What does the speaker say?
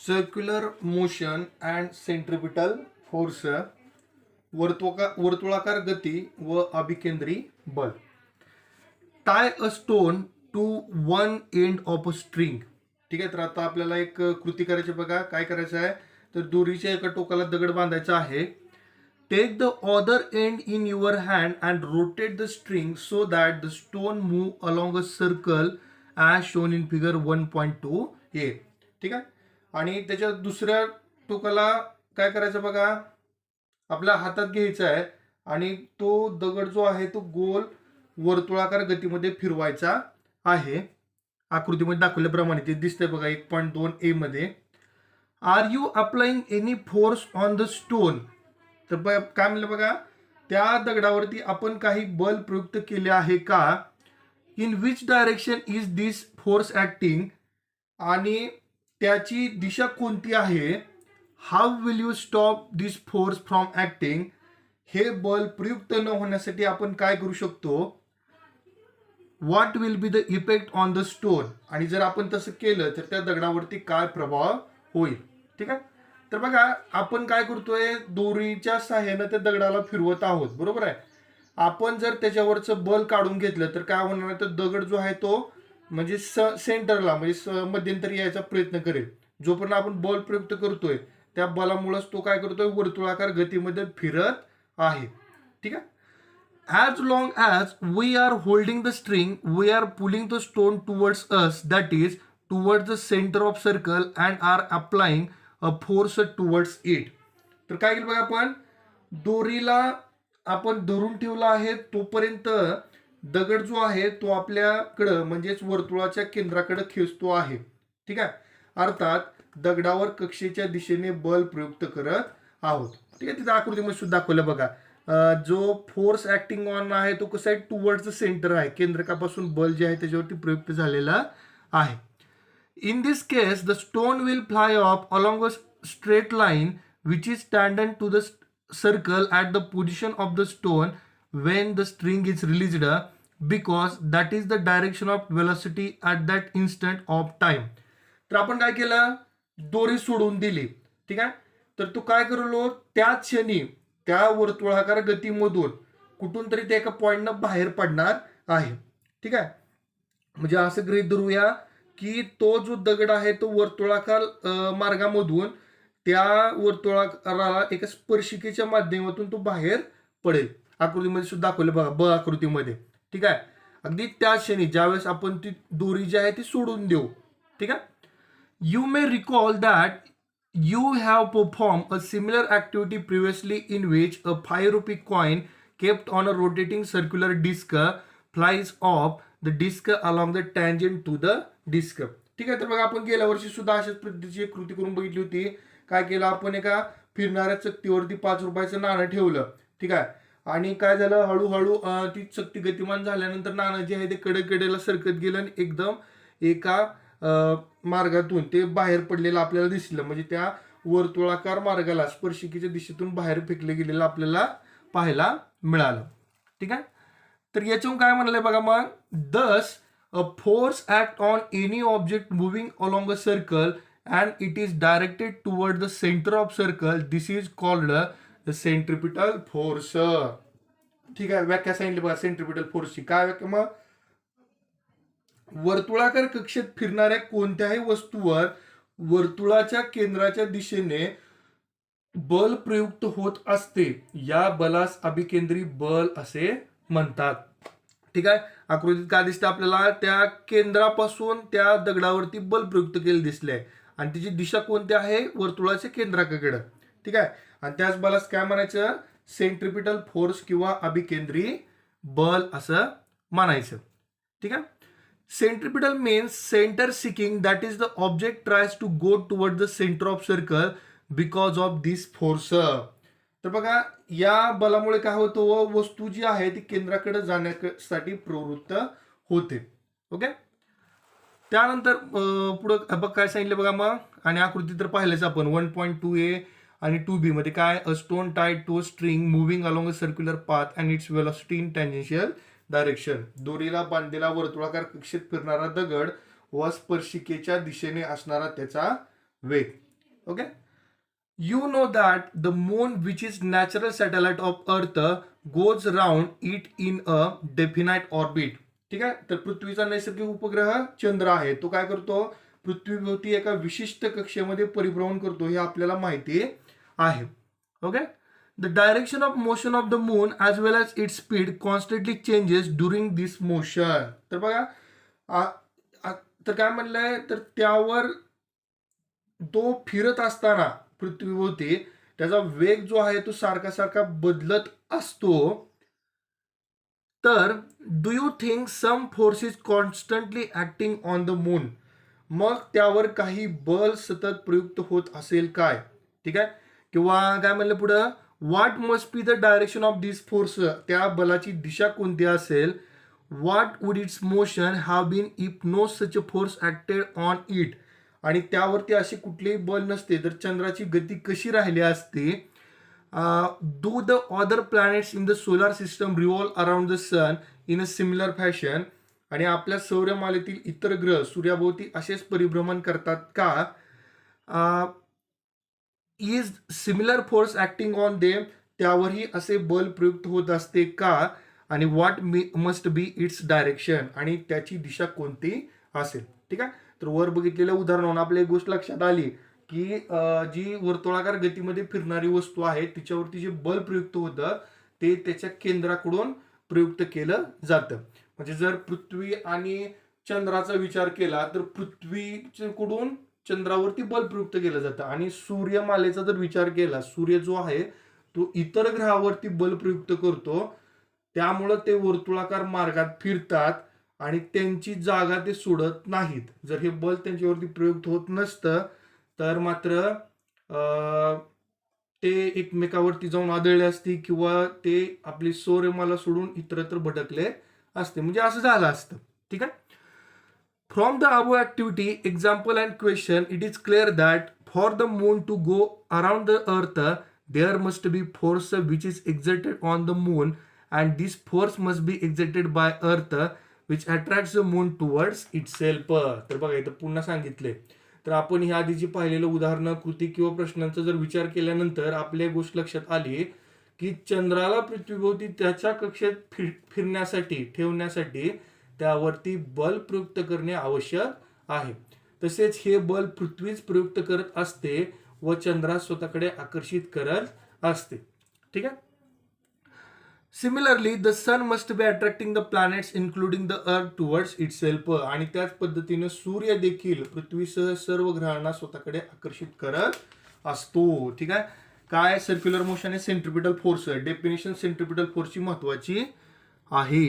Circular motion and centripetal force, वर्तुळाकार गती व अभिकेंद्री बल. Tie a stone to one end of a string. ठीक आहे, तर आता आपल्याला एक कृती करायची बघा. काय करायचं आहे, तर दोरीच्या एका टोकाला दगड बांधायचा आहे. Take the other end in your hand and rotate the string so that the stone move along a circle as shown in figure 1.2 A. ठीक आहे, आणि त्याच्या दुसऱ्या टोकाला काय करायचं बघा, आपल्या हातात घ्यायचा आहे आणि तो दगड जो आहे तो गोल वर्तुळाकार गतीमध्ये फिरवायचा आहे. आकृतीमध्ये दाखवल्याप्रमाणे ते दिसतंय बघा 1.2 ए मध्ये. Are you applying any force on the stone. तर काय म्हणलं बघा, त्या दगडावरती आपण काही बल प्रयुक्त केले आहे का. In which direction is this force acting, आणि त्याची दिशा कोणती आहे. How will you stop this force from acting. हे बल प्रयुक्त न होण्यासाठी आपण काय करू शकतो. What will be the effect on the stone, आणि जर आपण तसं केलं तर त्या दगडावरती काय प्रभाव होईल. ठीक आहे, तर बघा आपण काय करतोय, दोरीच्या सहाय्यानं त्या दगडाला फिरवत आहोत, बरोबर आहे. आपण जर त्याच्यावरचं बल काढून घेतलं तर काय होणार आहे, तर दगड जो आहे तो म्हणजे सेंटरला म्हणजे मध्यंतरी यायचा प्रयत्न करेल. जोपर्यंत आपण बल प्रयुक्त करतोय त्या बलामुळेच तो काय करतोय, वर्तुळाकार गतीमध्ये फिरत आहे. ठीक आहे. As long as we are holding the string, we are pulling the stone towards us, that is, towards the center of circle, and are applying a force towards it. तर काय केलं बघा, आपण दोरीला आपण धरून ठेवला आहे तोपर्यंत दगड जो आहे तो आपल्याकडं म्हणजेच वर्तुळाच्या केंद्राकडे खेचतो आहे. ठीक आहे, अर्थात दगडावर कक्षेच्या दिशेने बल प्रयुक्त करत आहोत. ठीक आहे, तिथं आकृतीमध्ये सुद्धा दाखवलं बघा. जो फोर्स ऍक्टिंग ऑन आहे तो कसा आहे, टुवर्ड्स द सेंटर आहे, केंद्रकापासून बल जे आहे त्याच्यावरती प्रयुक्त झालेला आहे. In this case the stone will fly off along a straight line which is standard to the circle at the position of the stone when the string is released, because that is the direction of velocity at that instant of time. तर आपण काय केलं, दोरी सोडून दिली. ठीक आहे, तर तो काय करलो, त्याच क्षणी त्या वर्तुळाकार गतीमधून कुठून तरी ते एका पॉइंटनं बाहेर पडणार आहे. ठीक आहे, म्हणजे असं गृहीत धरूया की तो जो दगड आहे तो वर्तुळाकार मार्गामधून त्या वर्तुळाकाराला एका स्पर्शिकेच्या माध्यमातून तो बाहेर पडेल. आकृतीमध्ये सुद्धा दाखवले बघा, ब आकृतीमध्ये. ठीक आहे, अगदी त्या क्षणी ज्यावेळेस आपण ती दोरी जी आहे ती सोडून देऊ. ठीक आहे. You may recall that you have performed a similar activity previously in which a 5 rupee coin kept on a rotating circular disc flies off the disc along the tangent to the disc. ठीक आहे, तर बघा आपण गेल्या वर्षी सुद्धा अशाच पद्धतीची एक कृती करून बघितली होती. काय केलं आपण, एका फिरणाऱ्या चकतीवरती 5 रुपयाचं नाणं ठेवलं. ठीक आहे, आणि काय झालं, हळूहळू ती चकती गतिमान झाल्यानंतर नाणं जे आहे ते कडेला सरकत गेलं आणि एकदम एका मार्गातून ते बाहेर पडलेलं आपल्याला दिसलं. म्हणजे त्या वर्तुळाकार मार्गाला स्पर्शिकेच्या दिशेतून बाहेर फेकले गेलेलं आपल्याला पाहायला मिळालं. ठीक आहे, तर याच्यातून काय म्हणाले बघा, मग दस a force act on any object moving along a circle and it is directed toward the centre of circle, this is called the centripetal force. ठीक आहे, व्याख्या सांगितली बघा सेंट्रिपिटल फोर्सची. काय व्याख्या, मग वर्तुळाकार कक्षेत फिरणाऱ्या कोणत्याही वस्तूवर वर्तुळाच्या केंद्राच्या दिशेने बल प्रयुक्त होत असते, या बलास अभिकेंद्री बल असे म्हणतात. ठीक आहे, आकृतीत काय दिसते आपल्याला, त्या केंद्रापासून त्या दगडावरती बल प्रयुक्त केले दिसले आणि त्याची दिशा कोणती आहे, वर्तुळाच्या केंद्राकडे. ठीक आहे, आणि त्याच बलास काय म्हणायचं, सेंट्रिपिटल फोर्स किंवा अभिकेंद्री बल असं म्हणायचं. ठीक आहे. Centripetal means center seeking, that is the object tries to go towards the center of circle because of this force. तर बघा या बलामुळे काय होतं, वस्तू जी आहे ती केंद्राकडे जाण्यासाठी प्रवृत्त होते. ओके, त्यानंतर पुढं बघ काय सांगितलं बघा मग, आणि आकृती तर पाहिलंच आपण 1.2a आणि 2b मध्ये काय, a stone tied to string moving along a circular path and its velocity in tangential direction. दोरीला बांधलेला वर्तुळाकार कक्षेत फिरणारा दगड व स्पर्शिकेच्या दिशेने असणारा त्याचा वेग. Okay. You know that the moon, which is natural satellite of earth, goes round it in a definite orbit. ठीक आहे. तर पृथ्वीचा नैसर्गिक उपग्रह चंद्र आहे, तो काय करतो, पृथ्वीभोवती एका विशिष्ट कक्षेमध्ये परिभ्रमण करतो, हे आपल्याला माहिती आहे. Okay. The direction of motion of the moon as well as its speed constantly changes during this motion. तर बघा, तर काय म्हणलंय, तर त्यावर तो फिरत असताना पृथ्वीभोवती त्याचा वेग जो आहे तो सारखा सारखा बदलत असतो. तर do you think some force is constantly acting on the moon. मग त्यावर काही बल सतत प्रयुक्त होत असेल काय. ठीक आहे. किंवा काय म्हणलं पुढं, what must be the direction of this force. त्या बलाची दिशा कोणती असेल. What would its motion have been if no such a force acted on it. आणि त्यावरती असे कुठलेही बल नसते तर चंद्राची गती कशी राहिली असते. Do the other planets in the solar system revolve around the sun in a similar fashion. आणि आपल्या सौरमालेतील इतर ग्रह सूर्याभोवती असेच परिभ्रमण करतात का. Is similar force acting on them. त्यावरही असे बल प्रयुक्त होत असते का. आणि what must B its direction. आणि त्याची दिशा कोणती असेल. ठीक आहे. तर वर बघितलेल्या उदाहरणावरून आपल्या एक गोष्ट लक्षात आली की जी वर्तुळाकार गतीमध्ये फिरणारी वस्तू आहे तिच्यावरती जे बल प्रयुक्त होतं ते त्याच्या केंद्राकडून प्रयुक्त केलं जातं. म्हणजे जर पृथ्वी आणि चंद्राचा विचार केला तर पृथ्वीकडून चंद्रावरती बल प्रयुक्त केलं जातं. आणि सूर्यमालेचा जर विचार केला, सूर्य जो आहे तो इतर ग्रहावरती बल प्रयुक्त करतो, त्यामुळं ते वर्तुळाकार मार्गात फिरतात आणि त्यांची जागा ते सोडत नाहीत. जर हे बल त्यांच्यावरती प्रयुक्त होत नसतं तर मात्र ते एकमेकावरती जाऊन आदळले असते किंवा ते आपली सौरमाला सोडून इतरत्र भटकले असते. म्हणजे असं झालं असतं. ठीक आहे. From the above activity, example and question, it is clear that for the moon to go around the earth there must be force which is exerted on the moon and this force must be exerted by earth which attracts the moon towards itself. तर बघा इथं पुन्हा सांगितले. तर आपण ह्या आधी जी पाहिलेलं उदाहरणं, कृती किंवा प्रश्नांचा जर विचार केल्यानंतर आपल्या गोष्ट लक्षात आली की चंद्राला पृथ्वीभोवती त्याच्या कक्षेत फिरण्यासाठी ठेवण्यासाठी त्यावरती बल प्रयुक्त करणे आवश्यक आहे. तसेच हे बल पृथ्वीच प्रयुक्त करत असते व चंद्रास स्वतःकडे आकर्षित करत असते. ठीक आहे. Similarly the sun must be attracting the planets including the earth towards itself. आणि त्याच पद्धतीने सूर्य देखील पृथ्वीसह सर्व ग्रहांना स्वतःकडे आकर्षित करत असतो. ठीक आहे. काय सर्क्युलर मोशन आहे सेंट्रिपिटल फोर्स. डेफिनेशन सेंट्रिपिटल फोर्सची महत्वाची आहे.